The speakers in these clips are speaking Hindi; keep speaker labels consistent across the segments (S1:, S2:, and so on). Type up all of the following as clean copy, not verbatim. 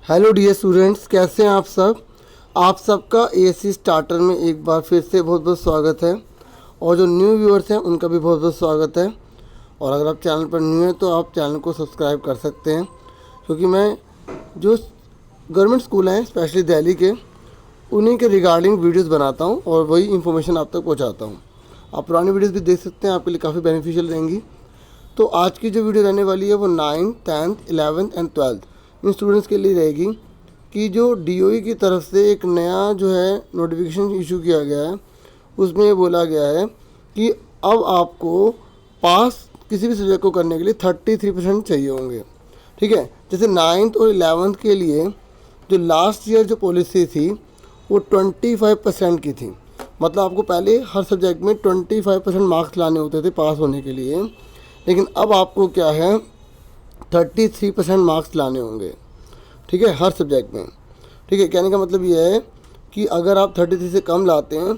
S1: हेलो डियर स्टूडेंट्स, कैसे हैं आप सब। आप सबका एएससी स्टार्टर में एक बार फिर से बहुत बहुत स्वागत है और जो न्यू व्यूअर्स हैं उनका भी बहुत बहुत स्वागत है। और अगर आप चैनल पर न्यू हैं तो आप चैनल को सब्सक्राइब कर सकते हैं, क्योंकि मैं जो गवर्नमेंट स्कूल हैं स्पेशली दिल्ली के उन्हीं के रिगार्डिंग वीडियोस बनाता हूं और वही इन्फॉर्मेशन आप तक पहुंचाता हूं। आप पुरानी वीडियोस भी देख सकते हैं, आपके लिए काफ़ी बेनिफिशियल रहेंगी। तो आज की जो वीडियो रहने वाली है वो 9th, 10th, 11th and 12th in students के लिए रहेगी कि जो डीओई की तरफ से एक नया जो है नोटिफिकेशन इशू किया गया है, उसमें ये बोला गया है कि अब आपको पास किसी भी सब्जेक्ट को करने के लिए 33% चाहिए होंगे। ठीक है, जैसे 9th और 11th के लिए जो लास्ट ईयर जो पॉलिसी थी वो 25% की थी। मतलब आपको पहले हर सब्जेक्ट में 25% मार्क्स लाने होते थे पास होने के लिए, लेकिन अब आपको क्या है 33% मार्क्स लाने होंगे। ठीक है, हर सब्जेक्ट में। ठीक है, कहने का मतलब ये है कि अगर आप 33 से कम लाते हैं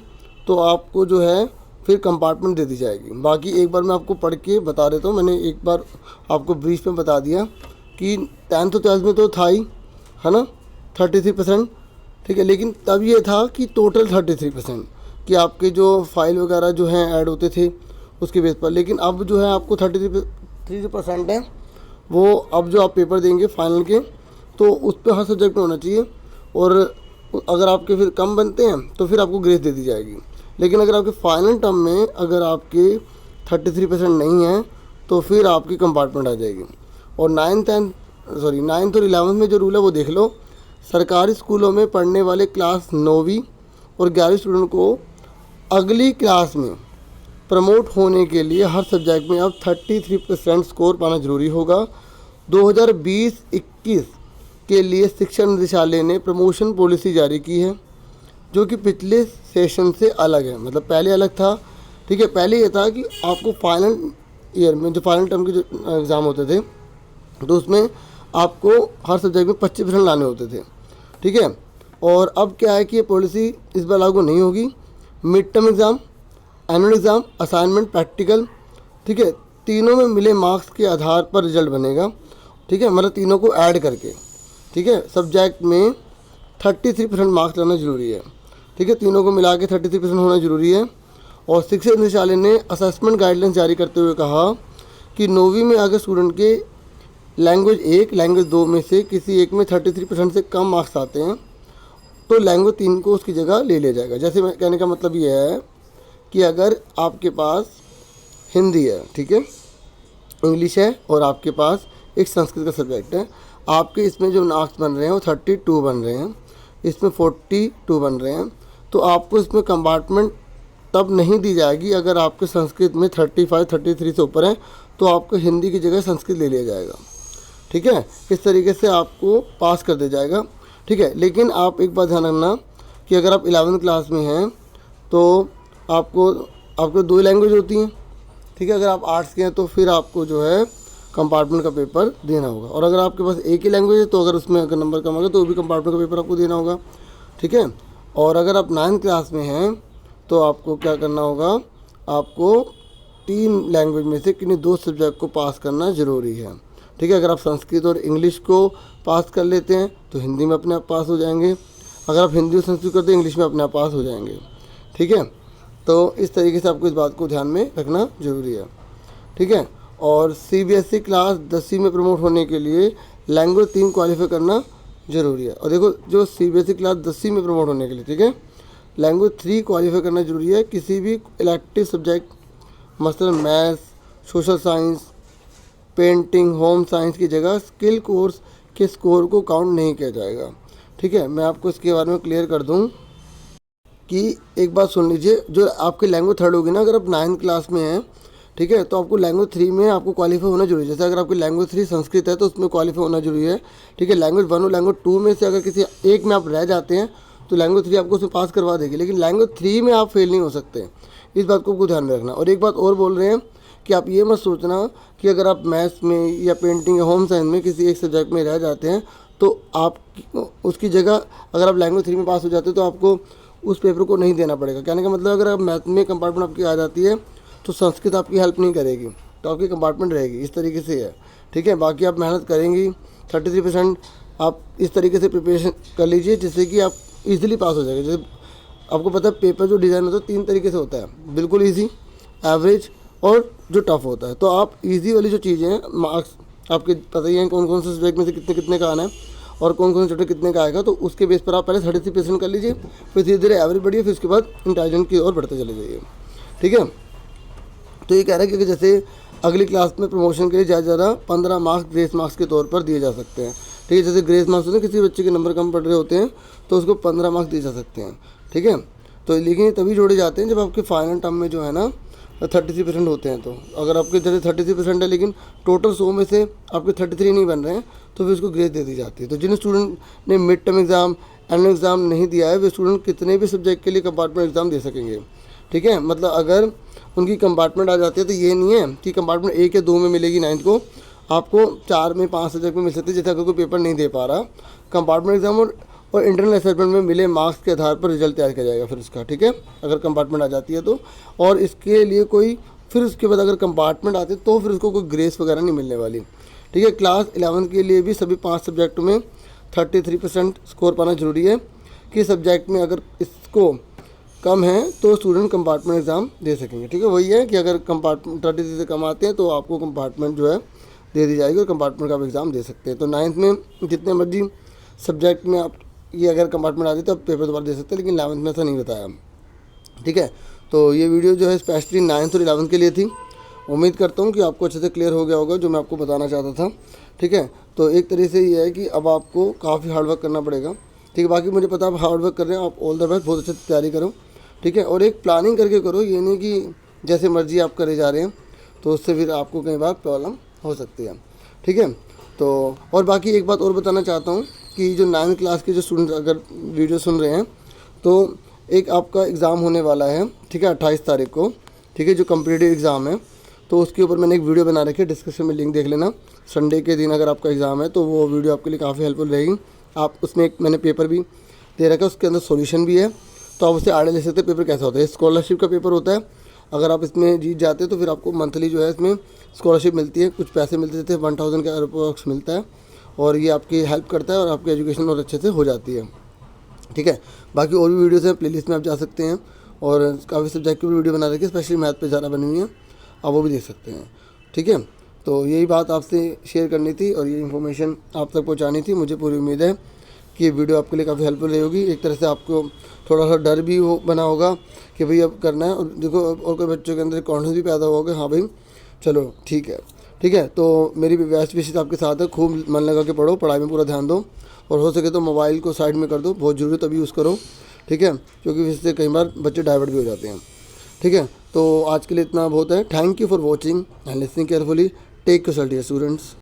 S1: तो आपको जो है फिर कंपार्टमेंट दे दी जाएगी। बाकी एक बार मैं आपको पढ़ के बता देता हूँ। मैंने एक बार आपको ब्रीफ में बता दिया कि 10th और 12th में तो था ही, है ना, 33%। ठीक है, लेकिन तब ये था कि टोटल 33% कि आपके जो फाइल वगैरह जो हैं ऐड होते थे उसके बेस पर। लेकिन अब जो है आपको 33% है वो अब जो आप पेपर देंगे फाइनल के तो उस पर हर सब्जेक्ट में होना चाहिए। और अगर आपके फिर कम बनते हैं तो फिर आपको ग्रेस दे दी जाएगी। लेकिन अगर आपके फाइनल टर्म में अगर आपके 33% नहीं है तो फिर आपकी कंपार्टमेंट आ जाएगी। और 9th और 11th में जो रूल है वो देख लो। सरकारी स्कूलों में पढ़ने वाले क्लास 9वीं और 11वीं स्टूडेंट को अगली क्लास में प्रमोट होने के लिए हर सब्जेक्ट में अब 33% स्कोर पाना जरूरी होगा। 2020-21 के लिए शिक्षा निदेशालय ने प्रमोशन पॉलिसी जारी की है, जो कि पिछले सेशन से अलग है। मतलब पहले अलग था। ठीक है, पहले ये था कि आपको फाइनल ईयर में जो फाइनल टर्म के जो एग्ज़ाम होते थे तो उसमें आपको हर सब्जेक्ट में 25% लाने होते थे। ठीक है, और अब क्या है कि ये पॉलिसी इस बार लागू नहीं होगी। Mid term exam, annual exam, assignment, practical, ठीक है, तीनों में मिले मार्क्स के आधार पर रिजल्ट बनेगा। ठीक है, मतलब तीनों को ऐड करके। ठीक है, सब्जेक्ट में 33% मार्क्स लाना ज़रूरी है। ठीक है, तीनों को मिला के 33% होना ज़रूरी है। और शिक्षा निदेशालय ने असेसमेंट गाइडलाइंस जारी करते हुए कहा कि 9वीं में अगर स्टूडेंट के लैंग्वेज 1, लैंग्वेज 2 में से किसी एक में 33% से कम मार्क्स आते हैं तो लैंग्वेज 3 को उसकी जगह ले लिया जाएगा। जैसे मैं कहने का मतलब ये है कि अगर आपके पास हिंदी है, ठीक है, इंग्लिश है और आपके पास एक संस्कृत का सब्जेक्ट है, आपके इसमें जो मार्क्स बन रहे हैं वो 32 बन रहे हैं, इसमें 42 बन रहे हैं, तो आपको इसमें कंपार्टमेंट तब नहीं दी जाएगी अगर आपके संस्कृत में 33 से ऊपर है तो आपको हिंदी की जगह संस्कृत ले लिया जाएगा। ठीक है, इस तरीके से आपको पास कर दिया जाएगा। ठीक है, लेकिन आप एक बात ध्यान रखना कि अगर आप 11th क्लास में हैं तो आपको 2 लैंग्वेज होती हैं। ठीक है, अगर आप आर्ट्स के हैं तो फिर आपको जो है कंपार्टमेंट का पेपर देना होगा। और अगर आपके पास एक ही लैंग्वेज है तो अगर उसमें अगर नंबर कम होगा तो वो भी कंपार्टमेंट का पेपर आपको देना होगा। ठीक है, और अगर आप 9th क्लास में हैं तो आपको क्या करना होगा, आपको 3 लैंग्वेज में से किन्हीं 2 सब्जेक्ट को पास करना ज़रूरी है। ठीक है, अगर आप संस्कृत और इंग्लिश को पास कर लेते हैं तो हिंदी में अपने आप पास हो जाएंगे। अगर आप हिंदी और संस्कृत करते हैं इंग्लिश में अपने आप पास हो जाएंगे। ठीक है, तो इस तरीके से आपको इस बात को ध्यान में रखना ज़रूरी है। ठीक है, और सीबीएसई क्लास 10वीं में प्रमोट होने के लिए लैंग्वेज 3 क्वालिफाई करना ज़रूरी है। और देखो, जो सीबीएसई क्लास 10वीं में प्रमोट होने के लिए, ठीक है, लैंग्वेज 3 क्वालिफाई करना ज़रूरी है। किसी भी इलेक्टिव सब्जेक्ट मसलन maths, social science, painting, home science की जगह स्किल कोर्स के स्कोर को काउंट नहीं किया जाएगा। ठीक है, मैं आपको इसके बारे में क्लियर कर दूं कि एक बात सुन लीजिए, जो आपकी लैंग्वेज 3rd होगी ना, अगर आप 9th क्लास में हैं, ठीक है, तो आपको लैंग्वेज 3 में आपको क्वालिफाई होना जरूरी है। जैसे अगर आपकी लैंग्वेज 3 संस्कृत है तो उसमें क्वालिफाई होना जरूरी है। ठीक है, लैंग्वेज 1 और लैंग्वेज 2 में से अगर किसी एक में आप रह जाते हैं तो लैंग्वेज 3 आपको उसमें पास करवा देगी, लेकिन लैंग्वेज 3 में आप फेल नहीं हो सकते। इस बात को ध्यान में रखना। और एक बात और बोल रहे हैं कि आप ये मत सोचना कि अगर आप मैथ्स में या पेंटिंग या होम साइंस में किसी एक सब्जेक्ट में रह जाते हैं तो आप उसकी जगह अगर आप लैंग्वेज 3 में पास हो जाते हैं तो आपको उस पेपर को नहीं देना पड़ेगा। कहने का मतलब अगर आप मैथ में कंपार्टमेंट आपकी आ जाती है तो संस्कृत आपकी हेल्प नहीं करेगी, तो आपकी कंपार्टमेंट रहेगी। इस तरीके से है। ठीक है, बाकी आप मेहनत करेंगी, 33% आप इस तरीके से प्रिपरेशन कर लीजिए जिससे कि आप इजीली पास हो जाएगा। जैसे आपको पता है पेपर जो डिज़ाइन होता है 3 तरीके से होता है, बिल्कुल ईजी, एवरेज और जो टफ होता है। तो आप ईजी वाली जो चीज़ें हैं, मार्क्स आपके पता ही हैं कौन कौन से सब्जेक्ट में से कितने कितने का आना है और कौन कौन से चैप्टर कितने का आएगा, तो उसके बेस पर आप पहले 33% कर लीजिए, फिर धीरे धीरे एवरेज बढ़िए, फिर उसके बाद इंटेलिजेंट की ओर बढ़ते चले जाइए। ठीक है, तो ये कह रहा है कि जैसे अगली क्लास में प्रमोशन के लिए ज़्यादा से ज़्यादा 15 मार्क्स ग्रेस मार्क्स के तौर पर दिए जा सकते हैं। ठीक है, जैसे ग्रेस मार्क्स होते हैं, किसी बच्चे के नंबर कम पड़ रहे होते हैं तो उसको 15 मार्क्स दिए जा सकते हैं। ठीक है, तो लेकिन ये तभी जोड़े जाते हैं जब आपके फाइनल टर्म में जो है ना 33% होते हैं। तो अगर आपके जैसे 33% है लेकिन टोटल 100 में से आपके 33 नहीं बन रहे हैं तो फिर उसको ग्रेस दे दी जाती है। तो जिन स्टूडेंट ने mid term exam, annual exam नहीं दिया है, वे स्टूडेंट कितने भी सब्जेक्ट के लिए कंपार्टमेंट एग्ज़ाम दे सकेंगे। ठीक है, मतलब अगर उनकी कंपार्टमेंट आ जाती है तो ये नहीं है कि कंपार्टमेंट 1 या 2 में मिलेगी 9th को, आपको 4 में 5 सब्जेक्ट में मिल सकती है। जैसे अगर कोई पेपर नहीं दे पा रहा, कंपार्टमेंट एग्जाम और इंटरनल असेसमेंट में मिले मार्क्स के आधार पर रिजल्ट तैयार किया जाएगा फिर उसका। ठीक है, अगर कंपार्टमेंट आ जाती है तो, और इसके लिए कोई फिर उसके बाद अगर कंपार्टमेंट आती है तो फिर उसको कोई ग्रेस वगैरह नहीं मिलने वाली। ठीक है, क्लास 11 के लिए भी सभी 5 सब्जेक्टों में 33% स्कोर पाना जरूरी है कि सब्जेक्ट में अगर इसको कम है तो स्टूडेंट कंपार्टमेंट एग्ज़ाम दे सकेंगे। ठीक है, वही है कि अगर कंपार्टमेंट 33 से कम आते हैं तो आपको कंपार्टमेंट जो है दे दी जाएगी और कंपार्टमेंट का आप एग्ज़ाम दे सकते हैं। तो 9th में जितने मर्जी सब्जेक्ट में आप ये अगर कंपार्टमेंट आती है तो आप पेपर दोबारा दे सकते हैं, लेकिन 11th में ऐसा नहीं बताया। ठीक है, तो ये वीडियो जो है स्पेशली 9th और 11th के लिए थी। उम्मीद करता हूँ कि आपको अच्छे से क्लियर हो गया होगा जो मैं आपको बताना चाहता था। ठीक है, तो एक तरीके से ये है कि अब आपको काफ़ी हार्डवर्क करना पड़ेगा। ठीक है, बाकी मुझे पता है आप हार्डवर्क कर रहे हैं, आप ऑल द बेस्ट, बहुत अच्छे से तैयारी करो। ठीक है, और एक प्लानिंग करके करो, ये नहीं कि जैसे मर्जी आप करे जा रहे हैं तो उससे फिर आपको कई बार प्रॉब्लम हो सकती है। ठीक है, तो और बाकी एक बात और बताना चाहता हूँ कि जो 9th क्लास के जो स्टूडेंट अगर वीडियो सुन रहे हैं तो एक आपका एग्ज़ाम होने वाला है। ठीक है, 28 तारीख को। ठीक है, जो कॉम्पिटिटिव एग्ज़ाम है, तो उसके ऊपर मैंने एक वीडियो बना रखी है, डिस्क्रिप्शन में लिंक देख लेना। संडे के दिन अगर आपका एग्ज़ाम है तो वो वीडियो आपके लिए काफ़ी हेल्पफुल रहेगी। आप उसमें एक मैंने पेपर भी दे रखा है, उसके अंदर सॉल्यूशन भी है, तो आप उससे आइडिया ले सकते हैं पेपर कैसा होता है। स्कॉलरशिप का पेपर होता है, अगर आप इसमें जीत जाते हैं तो फिर आपको मंथली जो है इसमें स्कॉलरशिप मिलती है, कुछ पैसे मिलते थे, 1000 के अप्रॉक्स मिलता है, और ये आपकी हेल्प करता है और आपकी एजुकेशन और अच्छे से हो जाती है। ठीक है, बाकी और भी वीडियोस हैं, प्लेलिस्ट में आप जा सकते हैं, और काफ़ी सब्जेक्ट की भी वीडियो बना रखी है, स्पेशली मैथ पे ज़्यादा बनी हुई है, आप वो भी देख सकते हैं। ठीक है, तो यही बात आपसे शेयर करनी थी और ये इन्फॉर्मेशन आप तक पहुँचानी थी। मुझे पूरी उम्मीद है कि ये वीडियो आपके लिए काफ़ी हेल्पफुल रही होगी। एक तरह से आपको थोड़ा सा डर भी हो बना होगा कि भाई अब करना है, और देखो और कोई बच्चों के अंदर कॉन्फिडेंस भी पैदा होगा, हाँ भाई चलो ठीक है। ठीक है, तो मेरी बेस्ट विशेष आपके साथ है, खूब मन लगा के पढ़ो, पढ़ाई में पूरा ध्यान दो, और हो सके तो मोबाइल को साइड में कर दो, बहुत ज़रूरी तभी यूज़ करो। ठीक है, क्योंकि इससे कई बार बच्चे डाइवर्ट भी हो जाते हैं। ठीक है, तो आज के लिए इतना बहुत है। Thank you for watching and listening carefully. Take yourself dear students.